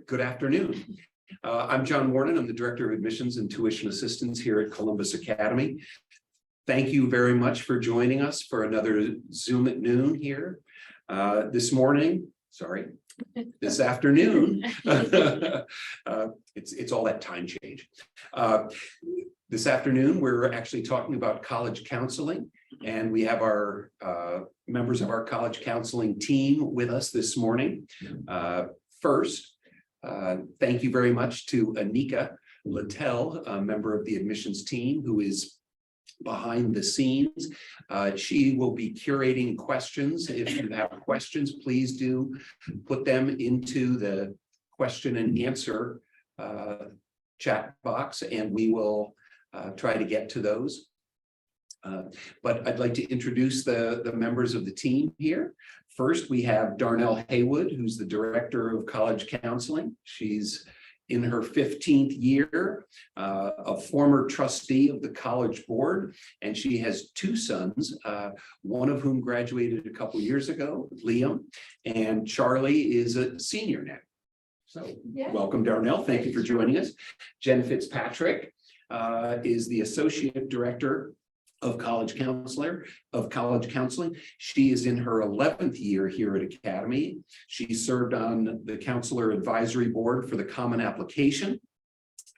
Good afternoon. I'm John Wuorinen. I'm the Director of Admissions and Tuition Assistance here at Columbus Academy. Thank you very much for joining us for another Zoom at noon here. This afternoon. It's all that time change. This afternoon, we're actually talking about college counseling, and we have our members of our college counseling team with us this morning. First, thank you very much to Anika Littell, a member of the admissions team who is behind the scenes. She will be curating questions. If you have questions, please do put them into the question and answer chat box, and we will try to get to those. But I'd like to introduce the members of the team here. First, we have Darnell Haywood, who's the Director of College Counseling. She's in her 15th year, a former trustee of the College Board, and she has two sons, one of whom graduated a couple years ago, Liam, and Charlie is a senior now. So Welcome, Darnell. Thank you for joining us. Jen Fitzpatrick is the Associate Director of College Counseling. She is in her 11th year here at Academy. She served on the Counselor Advisory Board for the Common Application,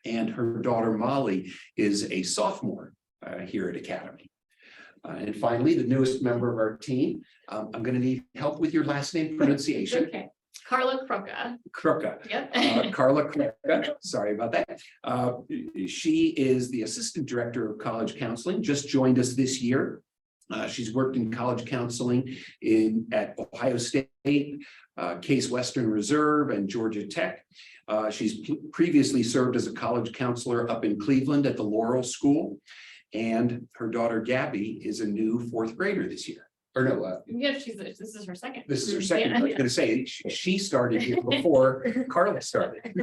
and her daughter Molly is a sophomore here at Academy. And finally, the newest member of our team, I'm going to need help with your last name pronunciation. Okay. Carla Croca. Yep. Carla Croca. Sorry about that. She is the Assistant Director of College Counseling, just joined us this year. She's worked in college counseling at Ohio State, Case Western Reserve, and Georgia Tech. She's previously served as a college counselor up in Cleveland at the Laurel School. And her daughter Gabby is a new fourth grader this year. Or no, this is her second. This is her second. I was going to say she started here before Carla started.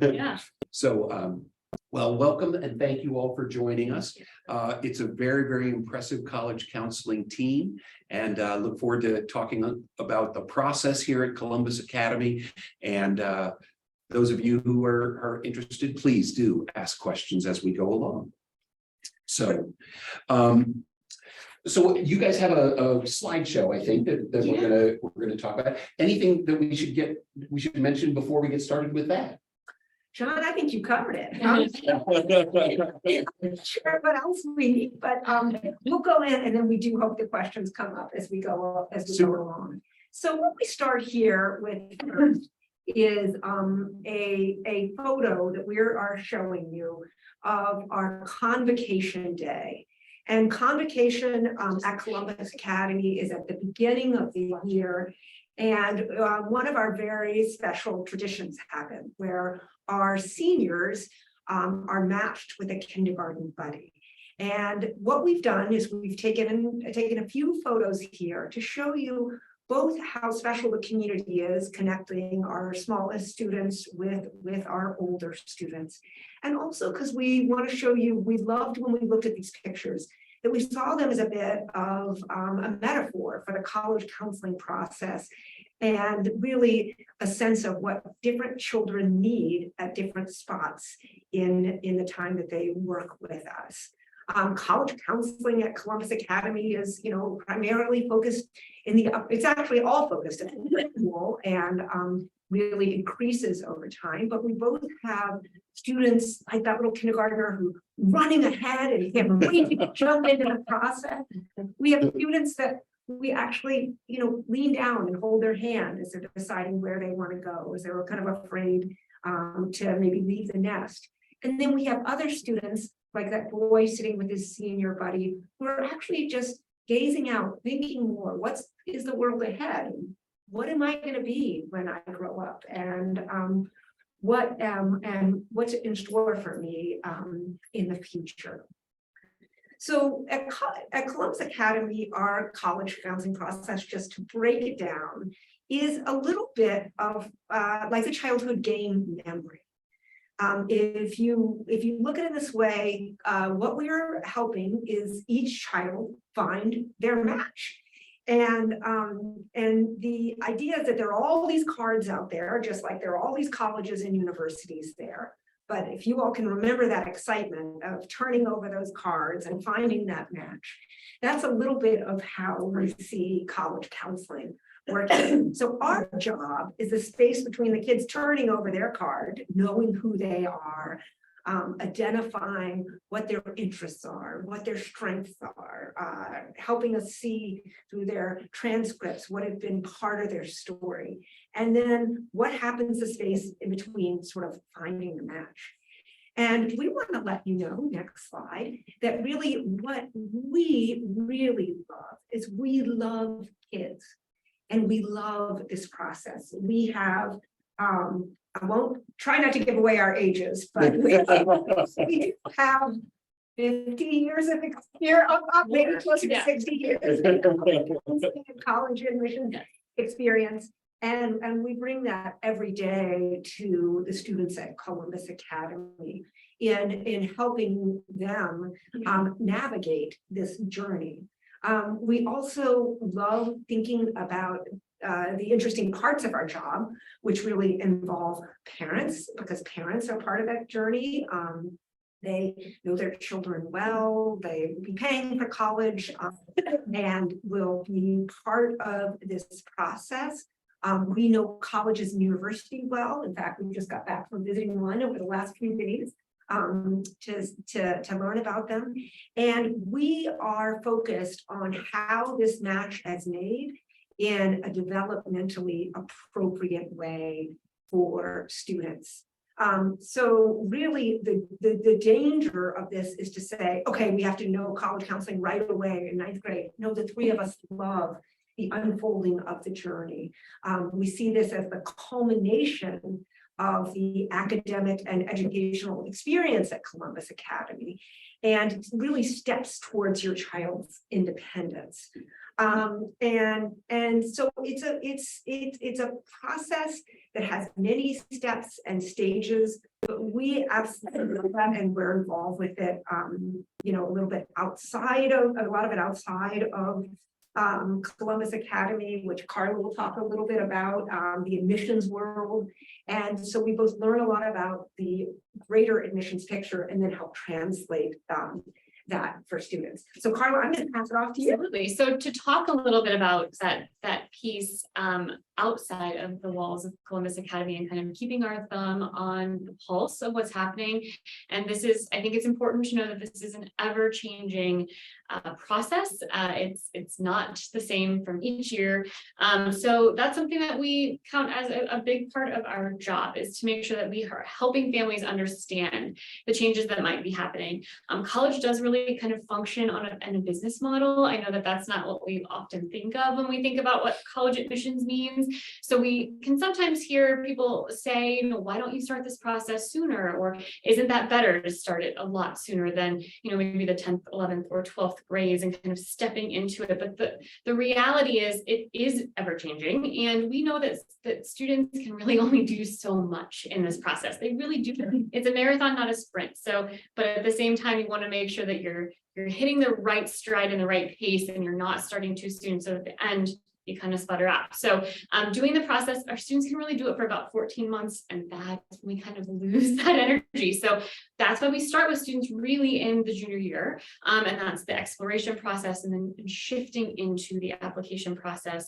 Yeah. So, well, welcome and thank you all for joining us. It's a very, very impressive college counseling team, and look forward to talking about the process here at Columbus Academy. And those of you who are interested, please do ask questions as we go along. So, so you guys have a slideshow, I think, that we're gonna talk about. Anything that we should mention before we get started with that? John, I think you covered it. I'm not sure what else we need, but we'll go in, and then we do hope the questions come up as we go along. So what we start here with first is a photo that we are showing you of our convocation day. And convocation at Columbus Academy is at the beginning of the year. And one of our very special traditions happen where our seniors are matched with a kindergarten buddy. And what we've done is we've taken a few photos here to show you both how special the community is, connecting our smallest students with our older students. And also because we want to show you, we loved when we looked at these pictures, that we saw them as a bit of a metaphor for the college counseling process, and really a sense of what different children need at different spots in the time that they work with us. College counseling at Columbus Academy is, primarily focused it's actually all focused at the individual and really increases over time. But we both have students like that little kindergartner who running ahead and can't wait to jump into the process. We have students that we actually, lean down and hold their hand as they're deciding where they want to go, as they were kind of afraid to maybe leave the nest. And then we have other students like that boy sitting with his senior buddy who are actually just gazing out, thinking more, what is the world ahead? What am I going to be when I grow up? And what's in store for me in the future? So at Columbus Academy, our college counseling process, just to break it down, is a little bit of like a childhood game memory. If you look at it this way, what we are helping is each child find their match. And the idea is that there are all these cards out there, just like there are all these colleges and universities there. But if you all can remember that excitement of turning over those cards and finding that match, that's a little bit of how we see college counseling working. So our job is the space between the kids turning over their card, knowing who they are, identifying what their interests are, what their strengths are, helping us see through their transcripts what had been part of their story, and then what happens the space in between, sort of finding the match. And we want to let you know, next slide, that really what we really love is we love kids and we love this process. We have I won't try not to give away our ages, but we have 50 years of experience, maybe closer to 60 years of college admission experience. And we bring that every day to the students at Columbus Academy in helping them navigate this journey. We also love thinking about the interesting parts of our job, which really involve parents, because parents are part of that journey. They know their children well, they will be paying for college, and will be part of this process. We know colleges and universities well. In fact, we just got back from visiting one over the last few days to learn about them. And we are focused on how this match is made in a developmentally appropriate way for students. So really the danger of this is to say, okay, we have to know college counseling right away in 9th grade. No, the three of us love the unfolding of the journey. We see this as the culmination of the academic and educational experience at Columbus Academy, and really steps towards your child's independence. And so it's a process that has many steps and stages, but we absolutely know that, and we're involved with it, you know, a little bit outside of, a lot of it outside of Columbus Academy, which Carla will talk a little bit about, the admissions world. And so we both learn a lot about the greater admissions picture and then help translate that for students. So Carla, I'm going to pass it off to you. Absolutely. So to talk a little bit about that piece outside of the walls of Columbus Academy and kind of keeping our thumb on the pulse of what's happening. And this is, I think it's important to know that this is an ever-changing process. It's not the same from each year. So that's something that we count as a big part of our job, is to make sure that we are helping families understand the changes that might be happening. College does really kind of function on a business model. I know that that's not what we often think of when we think about what college admissions means. So we can sometimes hear people say, you know, why don't you start this process sooner? Or isn't that better to start it a lot sooner than, you know, maybe the 10th, 11th, or 12th grades and kind of stepping into it? But the reality is it is ever changing. And we know that students can really only do so much in this process. They really do. It's a marathon, not a sprint. So, but at the same time, you want to make sure that you're hitting the right stride and the right pace, and you're not starting too soon. So at the end, you kind of sputter out. So doing the process, our students can really do it for about 14 months, and that's when we kind of lose that energy. So that's why we start with students really in the junior year, and that's the exploration process, and then shifting into the application process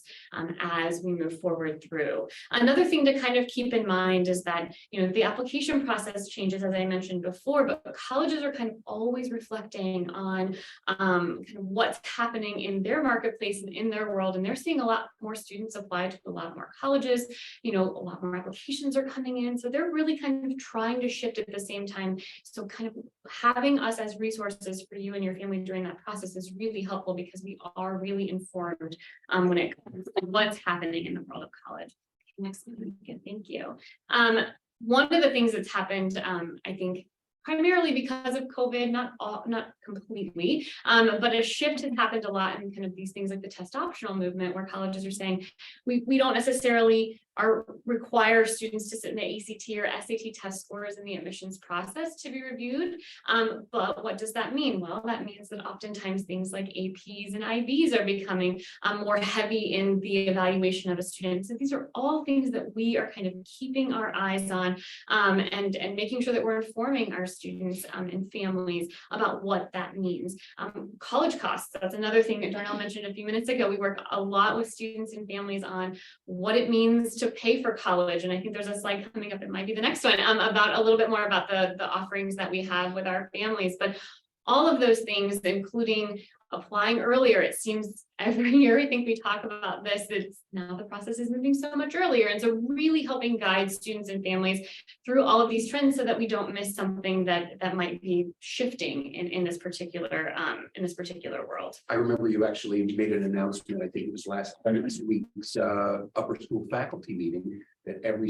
as we move forward through. Another thing to kind of keep in mind is that, you know, the application process changes, as I mentioned before, but colleges are kind of always reflecting on kind of what's happening in their marketplace and in their world, and they're seeing a lot more students apply to a lot more colleges. You know, a lot more applications are coming in, so they're really kind of trying to shift at the same time. So kind of having us as resources for you and your family during that process is really helpful, because we are really informed when it comes to what's happening in the world of college. Next one, thank you. One of the things that's happened, I think, primarily because of COVID, not completely, but a shift has happened a lot in kind of these things like the test optional movement, where colleges are saying we don't necessarily require students to submit ACT or SAT test scores in the admissions process to be reviewed. But what does that mean? Well, that means that oftentimes things like APs and IBs are becoming more heavy in the evaluation of a student. So these are all things that we are kind of keeping our eyes on, and making sure that we're informing our students and families about what that means. College costs, that's another thing that Darnell mentioned a few minutes ago. We work a lot with students and families on what it means to pay for college. And I think there's a slide coming up, it might be the next one, about a little bit more about the offerings that we have with our families. But all of those things, including applying earlier, it seems every year I think we talk about this, it's now the process is moving so much earlier. And so really helping guide students and families through all of these trends so that we don't miss something that might be shifting in this particular world. I remember you actually made an announcement, I think it was last week's upper school faculty meeting, that every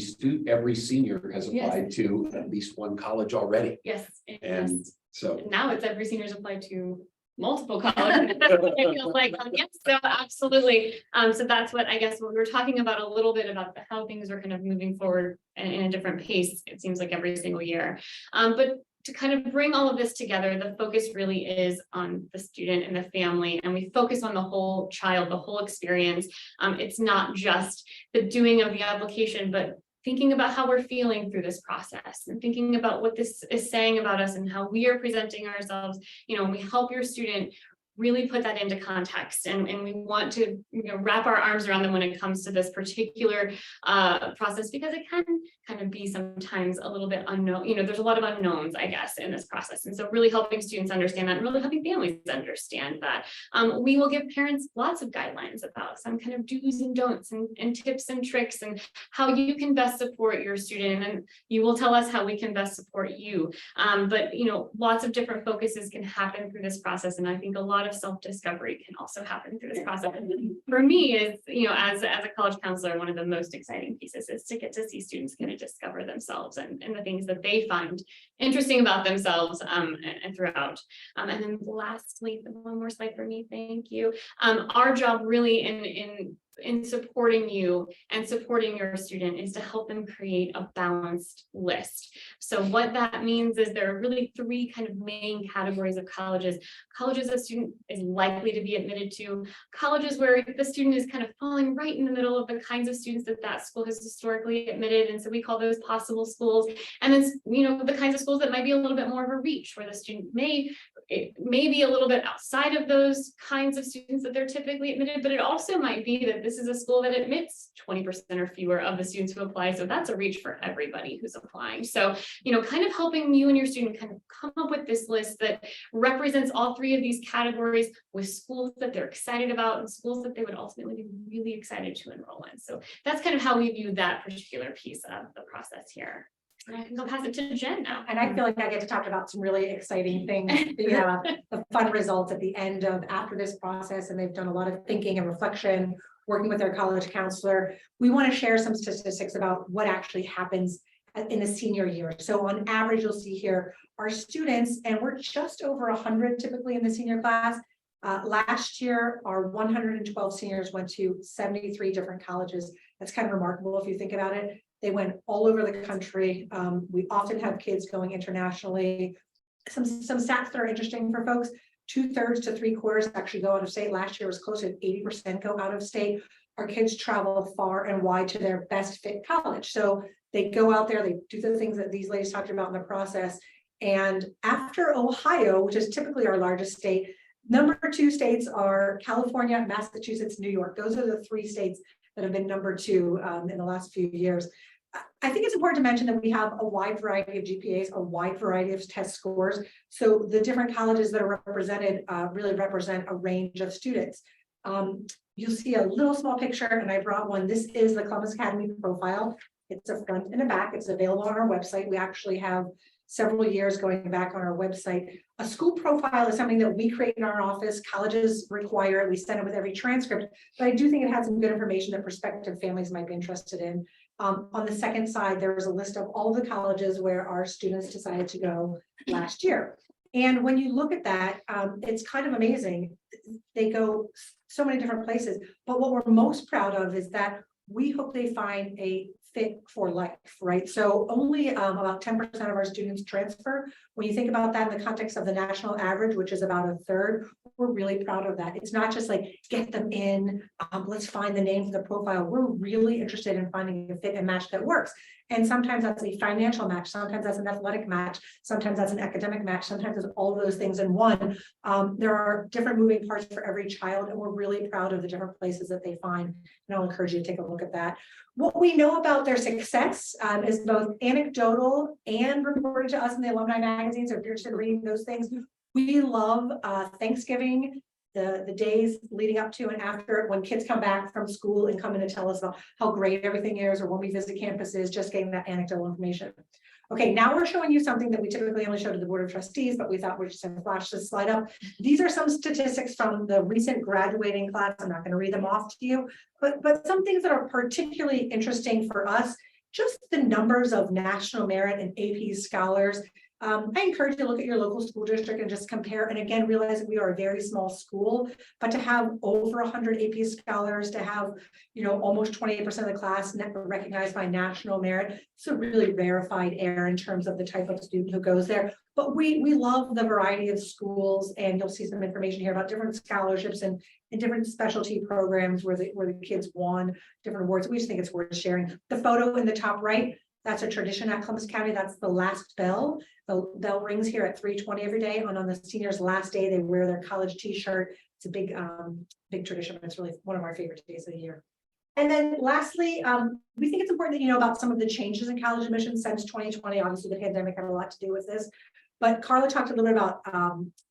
senior has applied to at least one college already. Yes. And yes. so Now it's every senior's applied to multiple colleges. That's what it feels like. Yes, so absolutely. So that's what I guess what we were talking about a little bit about how things are kind of moving forward in a different pace. It seems like every single year. But to kind of bring all of this together, the focus really is on the student and the family, and we focus on the whole child, the whole experience. It's not just the doing of the application, but thinking about how we're feeling through this process and thinking about what this is saying about us and how we are presenting ourselves. You know, we help your student really put that into context, and we want to wrap our arms around them when it comes to this particular process, because it can kind of be sometimes a little bit unknown. There's a lot of unknowns, I guess, in this process, and so really helping students understand that and really helping families understand that. We will give parents lots of guidelines about some kind of do's and don'ts and tips and tricks and how you can best support your student, and you will tell us how we can best support you. But lots of different focuses can happen through this process, and I think a lot of self-discovery can also happen through this process. For me, is as a college counselor, one of the most exciting pieces is to get to see students kind of discover themselves and the things that they find interesting about themselves and throughout. And then lastly, one more slide for me, thank you. Our job really in supporting you and supporting your student is to help them create a balanced list. So what that means is there are really three kind of main categories of colleges. Colleges a student is likely to be admitted to, colleges where the student is kind of falling right in the middle of the kinds of students that school has historically admitted, and so we call those possible schools. And then the kinds of schools that might be a little bit more of a reach, where the student may be a little bit outside of those kinds of students that they're typically admitted, but it also might be that this is a school that admits 20% or fewer of the students who apply. So that's a reach for everybody who's applying. So, kind of helping you and your student kind of come up with this list that represents all three of these categories, with schools that they're excited about and schools that they would ultimately be really excited to enroll in. So that's kind of how we view that particular piece of the process here. And I can go pass it to Jen now. And I feel like I get to talk about some really exciting things, the fun results at the end of after this process, and they've done a lot of thinking and reflection, working with their college counselor. We want to share some statistics about what actually happens in the senior year. So on average, you'll see here our students, and we're just over 100 typically in the senior class. Last year, our 112 seniors went to 73 different colleges. That's kind of remarkable if you think about it. They went all over the country. We often have kids going internationally. Some stats that are interesting for folks: 2/3 to 3/4 actually go out of state. Last year was closer to 80% go out of state. Our kids travel far and wide to their best fit college. So they go out there, they do the things that these ladies talked about in the process. And after Ohio, which is typically our largest state, number 2 states are California, Massachusetts, New York. Those are the 3 states that have been number 2 in the last few years. I think it's important to mention that we have a wide variety of GPAs, a wide variety of test scores. So the different colleges that are represented really represent a range of students. You'll see a little small picture, and I brought one. This is the Columbus Academy profile. It's a front and a back. It's available on our website. We actually have several years going back on our website. A school profile is something that we create in our office. Colleges require it. We send it with every transcript, but I do think it has some good information that prospective families might be interested in. On the second side, there is a list of all the colleges where our students decided to go last year. And when you look at that, it's kind of amazing. They go so many different places, but what we're most proud of is that we hope they find a fit for life, right? So only about 10% of our students transfer. When you think about that in the context of the national average, which is about a third, we're really proud of that. It's not just like get them in, let's find the name for the profile. We're really interested in finding a fit and match that works. And sometimes that's a financial match, sometimes that's an athletic match, sometimes that's an academic match, sometimes it's all of those things in one. There are different moving parts for every child, and we're really proud of the different places that they find. And I'll encourage you to take a look at that. What we know about their success is both anecdotal and reported to us in the alumni magazines. So if you're interested in reading those things, we love Thanksgiving, the days leading up to and after, when kids come back from school and come in and tell us about how great everything is, or when we visit campuses, just getting that anecdotal information. Okay, now we're showing you something that we typically only show to the Board of Trustees, but we thought we'd just flash this slide up. These are some statistics from the recent graduating class. I'm not going to read them off to you, but some things that are particularly interesting for us, just the numbers of national merit and AP scholars. I encourage you to look at your local school district and just compare. And again, realize that we are a very small school, but to have over 100 AP scholars, to have, almost 28% of the class recognized by national merit, it's a really rarefied air in terms of the type of student who goes there. But we love the variety of schools, and you'll see some information here about different scholarships and different specialty programs where the kids won different awards. We just think it's worth sharing. The photo in the top right, that's a tradition at Columbus County. That's the last bell. The bell rings here at 3:20 every day. And on the seniors' last day, they wear their college t-shirt. It's a big tradition. It's really one of our favorite days of the year. And then lastly, we think it's important that you know about some of the changes in college admissions since 2020. Obviously, the pandemic had a lot to do with this. But Carla talked a little bit about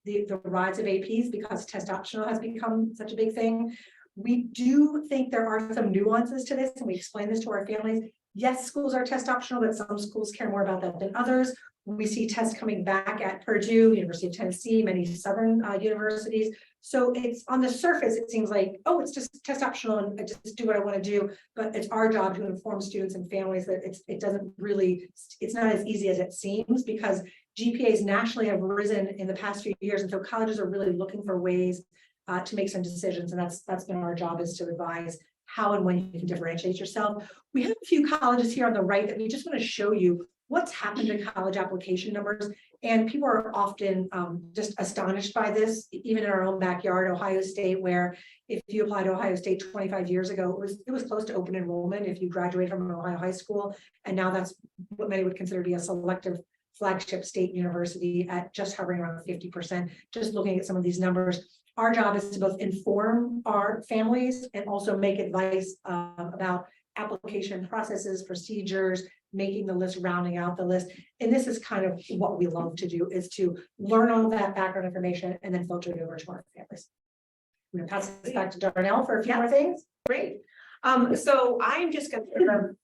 the rise of APs because test optional has become such a big thing. We do think there are some nuances to this, and we explain this to our families. Yes, schools are test optional, but some schools care more about that than others. We see tests coming back at Purdue, University of Tennessee, many Southern universities. So it's on the surface, it seems like, oh, it's just test optional and I just do what I want to do. But it's our job to inform students and families that it's not as easy as it seems, because GPAs nationally have risen in the past few years. And so colleges are really looking for ways to make some decisions. And that's been our job, is to advise how and when you can differentiate yourself. We have a few colleges here on the right that we just want to show you what's happened to college application numbers. And people are often just astonished by this, even in our own backyard, Ohio State, where if you applied to Ohio State 25 years ago, it was close to open enrollment if you graduated from an Ohio high school. And now that's what many would consider to be a selective flagship state university at just hovering around 50%. Just looking at some of these numbers. Our job is to both inform our families and also make advice about application processes, procedures, making the list, rounding out the list. And this is kind of what we love to do, is to learn all that background information and then filter it over to our families. I'm going to pass this back to Darnell for a few more things. Great. So I'm just going to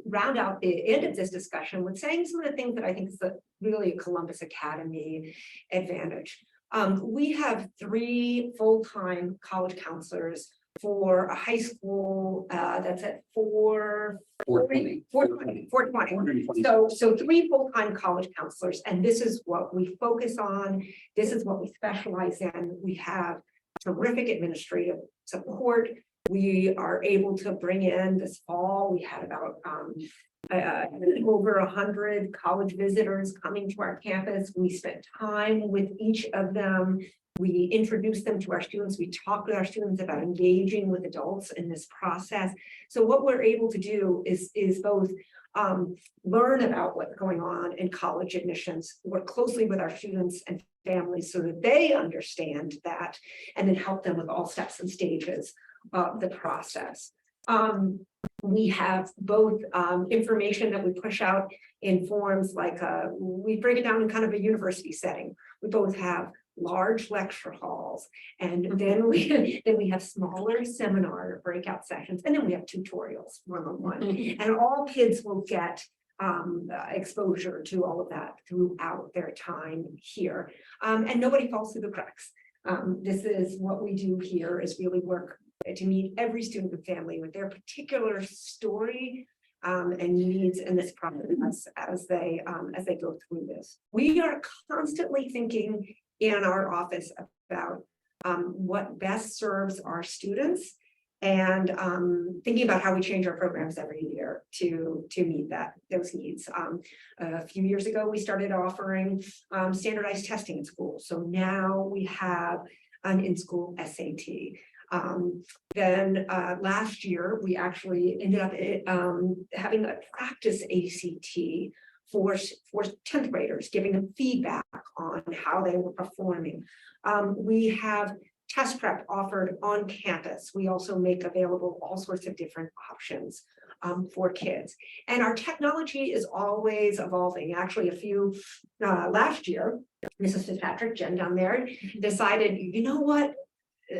round out the end of this discussion with saying some of the things that I think is really a Columbus Academy advantage. We have 3 full-time college counselors for a high school that's at 420. So 3 full-time college counselors, and this is what we focus on. This is what we specialize in. We have terrific administrative support. We are able to bring in this fall. We had about over 100 college visitors coming to our campus. We spent time with each of them. We introduced them to our students. We talked with our students about engaging with adults in this process. So what we're able to do is both learn about what's going on in college admissions, work closely with our students and families so that they understand that, and then help them with all steps and stages of the process. We have both information that we push out in forms like we break it down in kind of a university setting. We both have large lecture halls, and then we have smaller seminar breakout sessions, and then we have tutorials one-on-one. And all kids will get exposure to all of that throughout their time here, and nobody falls through the cracks. This is what we do here, is really work to meet every student and family with their particular story and needs in this process as they go through this. We are constantly thinking in our office about what best serves our students and thinking about how we change our programs every year to meet those needs. A few years ago, we started offering standardized testing in school. So now we have an in-school SAT. Then last year, we actually ended up having a practice ACT for 10th graders, giving them feedback on how they were performing. We have test prep offered on campus. We also make available all sorts of different options for kids. And our technology is always evolving. Actually, last year, Mrs. Fitzpatrick, Jen down there, decided, you know what?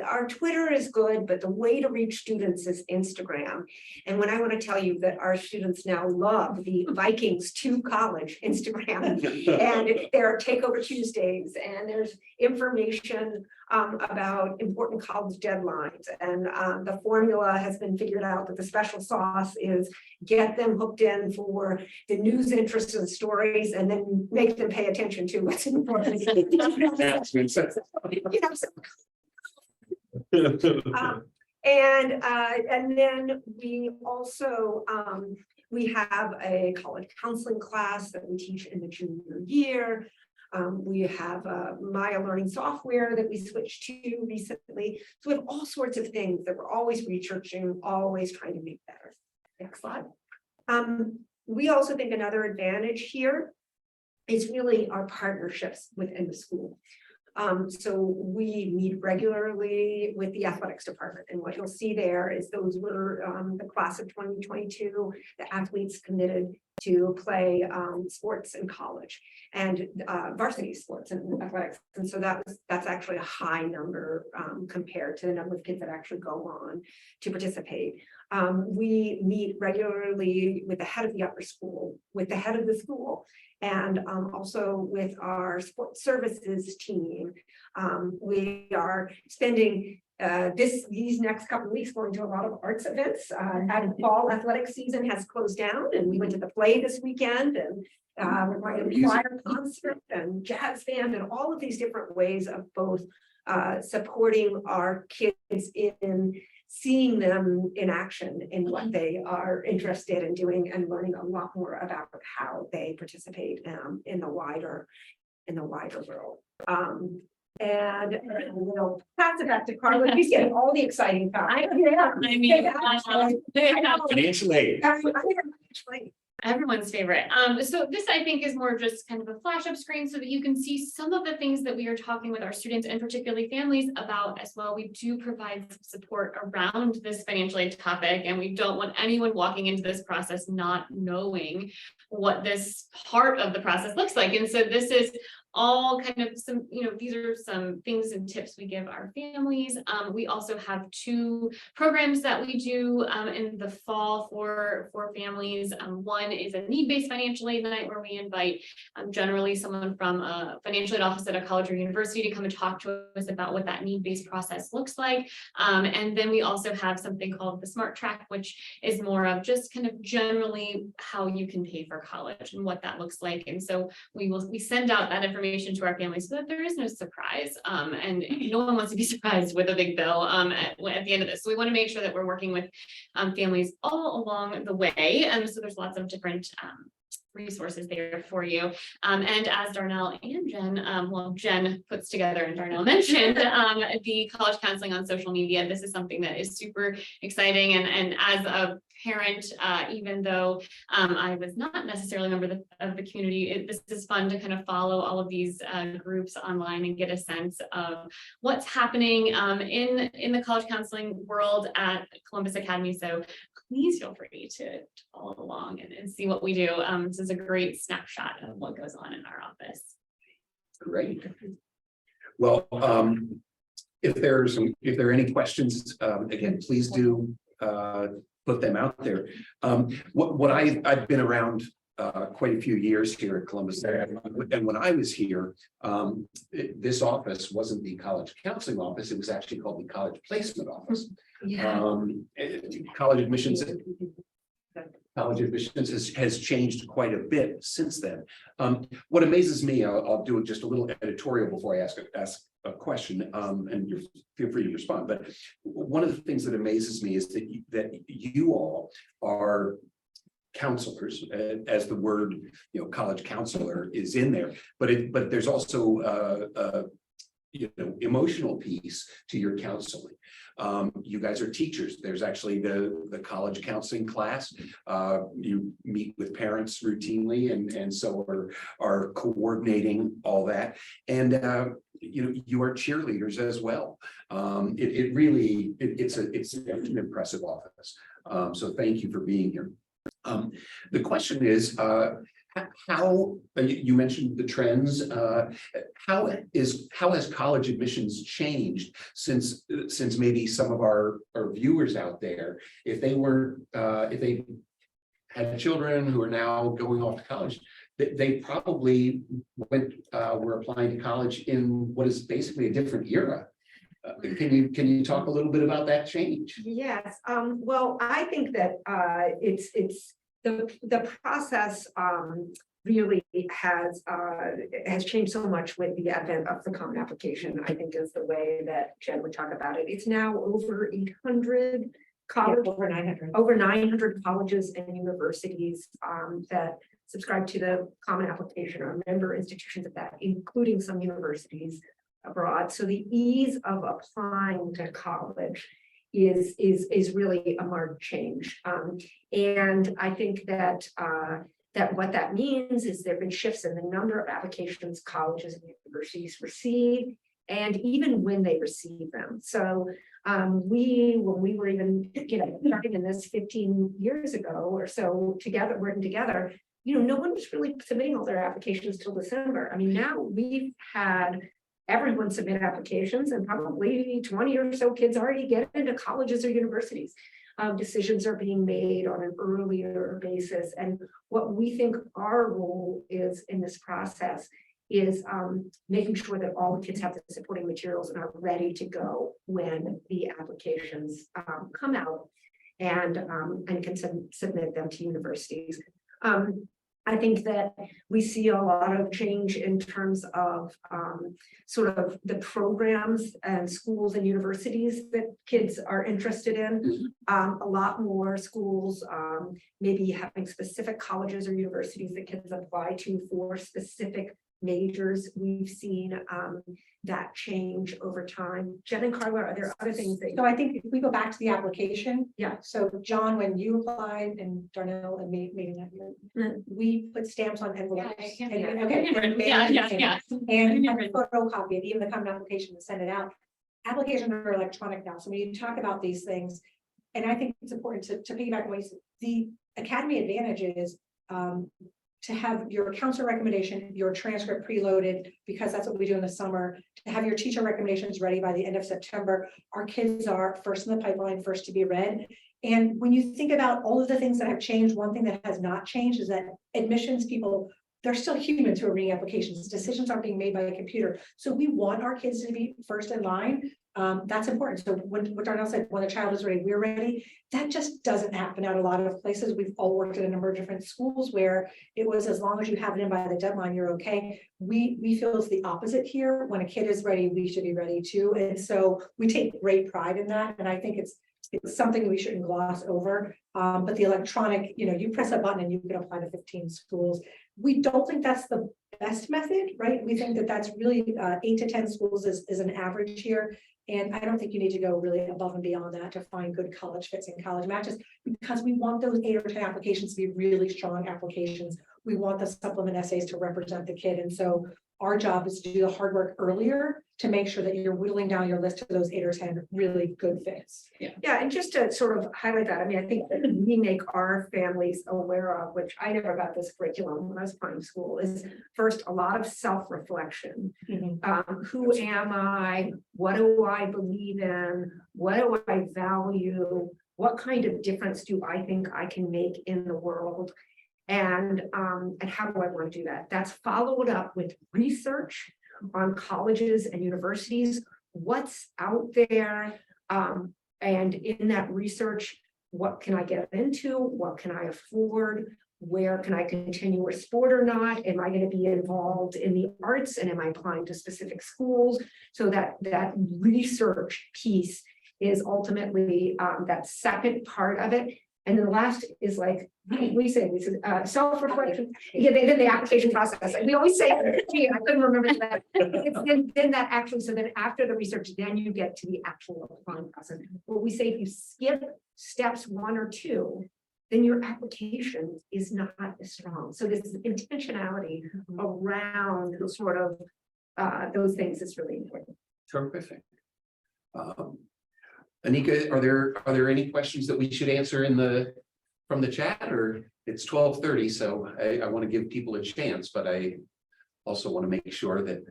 Our Twitter is good, but the way to reach students is Instagram. And when I want to tell you that our students now love the Vikings to College Instagram, and there are Takeover Tuesdays, and there's information about important college deadlines. And the formula has been figured out that the special sauce is get them hooked in for the news, interests, and stories, and then make them pay attention to what's important. And then we also we have a college counseling class that we teach in the junior year. We have Maya learning software that we switched to recently. So we have all sorts of things that we're always researching, always trying to make better. Next slide. We also think another advantage here is really our partnerships within the school. So we meet regularly with the athletics department, and what you'll see there is those were the class of 2022, the athletes committed to play sports in college and varsity sports and athletics. And so that's actually a high number compared to the number of kids that actually go on to participate. We meet regularly with the head of the upper school, with the head of the school, and also with our sports services team. We are spending these next couple of weeks going to a lot of arts events. Our fall athletic season has closed down, and we went to the play this weekend, and we're going to choir concert and jazz band, and all of these different ways of both supporting our kids in seeing them in action in what they are interested in doing, and learning a lot more about how they participate in the wider world. And we'll pass it back to Carla. She's getting all the exciting facts. Financial aid. Everyone's favorite. So this, I think, is more just kind of a flash up screen so that you can see some of the things that we are talking with our students and particularly families about as well. We do provide support around this financial aid topic, and we don't want anyone walking into this process not knowing what this part of the process looks like. And so this is all kind of some, these are some things and tips we give our families. We also have 2 programs that we do in the fall for families. One is a need-based financial aid night where we invite generally someone from a financial aid office at a college or university to come and talk to us about what that need-based process looks like. And then we also have something called the Smart Track, which is more of just kind of generally how you can pay for college and what that looks like. And so we send out that information to our families so that there is no surprise, and no one wants to be surprised with a big bill at the end of this. So we want to make sure that we're working with families all along the way, and so there's lots of different resources there for you. And as Darnell and Jen, Jen puts together and Darnell mentioned the college counseling on social media. This is something that is super exciting. And as a parent, even though I was not necessarily a member of the community, this is fun to kind of follow all of these groups online and get a sense of what's happening in the college counseling world at Columbus Academy. So please feel free to follow along and see what we do. This is a great snapshot of what goes on in our office. Great. Well, if there are any questions, again, please do put them out there. What I've been around quite a few years here at Columbus, and when I was here, this office wasn't the college counseling office. It was actually called the college placement office. Yeah. College admissions has changed quite a bit since then. What amazes me, I'll do just a little editorial before I ask a question, and feel free to respond, but one of the things that amazes me is that you all are counselors, as the word, college counselor is in there, but there's also emotional piece to your counseling. You guys are teachers. There's actually the college counseling class. You meet with parents routinely, and so are coordinating all that. And you are cheerleaders as well. It's an impressive office. So thank you for being here. The question is, how you mentioned the trends. How has college admissions changed since maybe some of our viewers out there, if they had children who are now going off to college, they probably were applying to college in what is basically a different era. Can you talk a little bit about that change? Yes, well, I think that it's the process really has changed so much with the advent of the Common Application. I think is the way that Jen would talk about it. It's now over 800 college, over 900 colleges and universities that subscribe to the Common Application or member institutions of that, including some universities abroad. So the ease of applying to college is really a marked change. And I think that what that means is there have been shifts in the number of applications colleges and universities receive, and even when they receive them. So when we were even starting in this 15 years ago or so together, working together, no one was really submitting all their applications till December. I mean, now we've had everyone submit applications, and probably 20 or so kids already get into colleges or universities. Decisions are being made on an earlier basis. And what we think our role is in this process is making sure that all the kids have the supporting materials and are ready to go when the applications come out and can submit them to universities. I think that we see a lot of change in terms of sort of the programs and schools and universities that kids are interested in. A lot more schools maybe having specific colleges or universities that kids apply to for specific majors. We've seen that change over time. Jen and Carla, are there other things that? So I think if we go back to the application. Yeah. So John, when you applied, and Darnell and maybe not you, we put stamps on envelopes. Yeah, And a photocopy and even the common application to send it out. Applications are electronic now. So when you talk about these things, and I think it's important to piggyback on what you said, the Academy advantage is to have your counselor recommendation, your transcript preloaded, because that's what we do in the summer, to have your teacher recommendations ready by the end of September. Our kids are first in the pipeline, first to be read. And when you think about all of the things that have changed, one thing that has not changed is that admissions people, they're still humans who are reading applications. Decisions aren't being made by a computer. So we want our kids to be first in line. That's important. So when what Darnell said, when the child is ready, we're ready. That just doesn't happen at a lot of places. We've all worked at a number of different schools where it was as long as you have it in by the deadline, you're okay. We feel it's the opposite here. When a kid is ready, we should be ready too. And so we take great pride in that. And I think it's something we shouldn't gloss over. But the electronic, you press a button and you can apply to 15 schools. We don't think that's the best method, right? We think that that's really 8 to 10 schools is an average here. And I don't think you need to go really above and beyond that to find good college fits and college matches, because we want those 8 or 10 applications to be really strong applications. We want the supplement essays to represent the kid. And so our job is to do the hard work earlier to make sure that you're whittling down your list to those 8 or 10 really good fits. Yeah, and just to sort of highlight that, I mean, I think that we make our families aware of, which I never got this curriculum when I was applying to school, is first a lot of self-reflection. Who am I? What do I believe in? What do I value? What kind of difference do I think I can make in the world? And how do I want to do that? That's followed up with research on colleges and universities, what's out there, and in that research, what can I get into? What can I afford? where can I continue a sport or not? Am I going to be involved in the arts and am I applying to specific schools? So that research piece is ultimately that second part of it. And then the last is like, we say this is self-reflection. Yeah, then the application process. We always say, gee, I couldn't remember that. Then that actually, so then after the research, then you get to the actual applying process. But we say if you skip steps 1 or 2, then your application is not as strong. So this intentionality around the sort of those things is really important. Terrific. Anika, are there any questions that we should answer from the chat, or it's 12:30, so I want to give people a chance, but I also want to make sure that,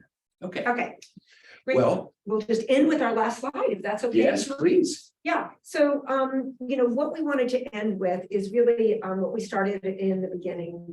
okay, Great. well, We'll just end with our last slide, if that's okay. yes, please. Yeah, so what we wanted to end with is really what we started in the beginning,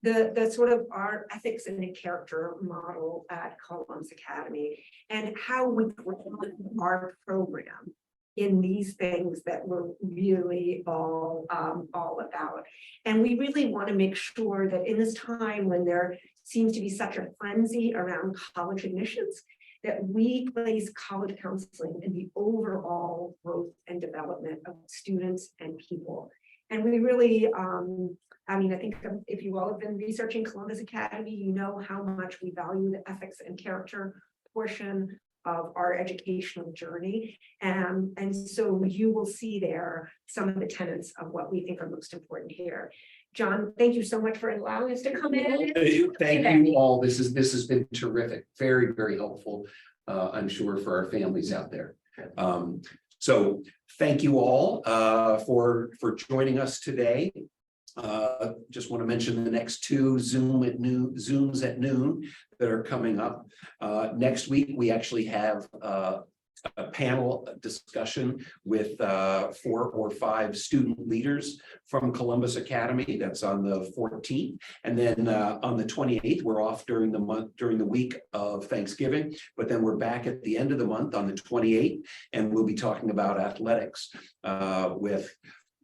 the sort of our ethics and the character model at Columbus Academy, and how we grow our program in these things that we're really all about. And we really want to make sure that in this time when there seems to be such a frenzy around college admissions, that we place college counseling in the overall growth and development of students and people. And we really, I think if you all have been researching Columbus Academy, you know how much we value the ethics and character portion of our educational journey. And so you will see there some of the tenets of what we think are most important here. John, thank you so much for allowing us to come in. Thank you all. This has been terrific. Very, very helpful. I'm sure for our families out there. So thank you all for joining us today. Just want to mention the next 2 Zooms at noon that are coming up. Next week, we actually have a panel discussion with 4 or 5 student leaders from Columbus Academy. That's on the 14th. And then on the 28th, we're off during the week of Thanksgiving, but then we're back at the end of the month on the 28th, and we'll be talking about athletics with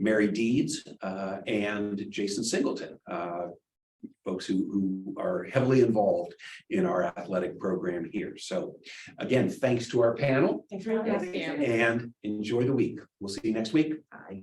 Mary Deeds and Jason Singleton, folks who are heavily involved in our athletic program here. So again, thanks to our panel. Thanks for having us. Thank you. And enjoy the week. We'll see you next week. Bye.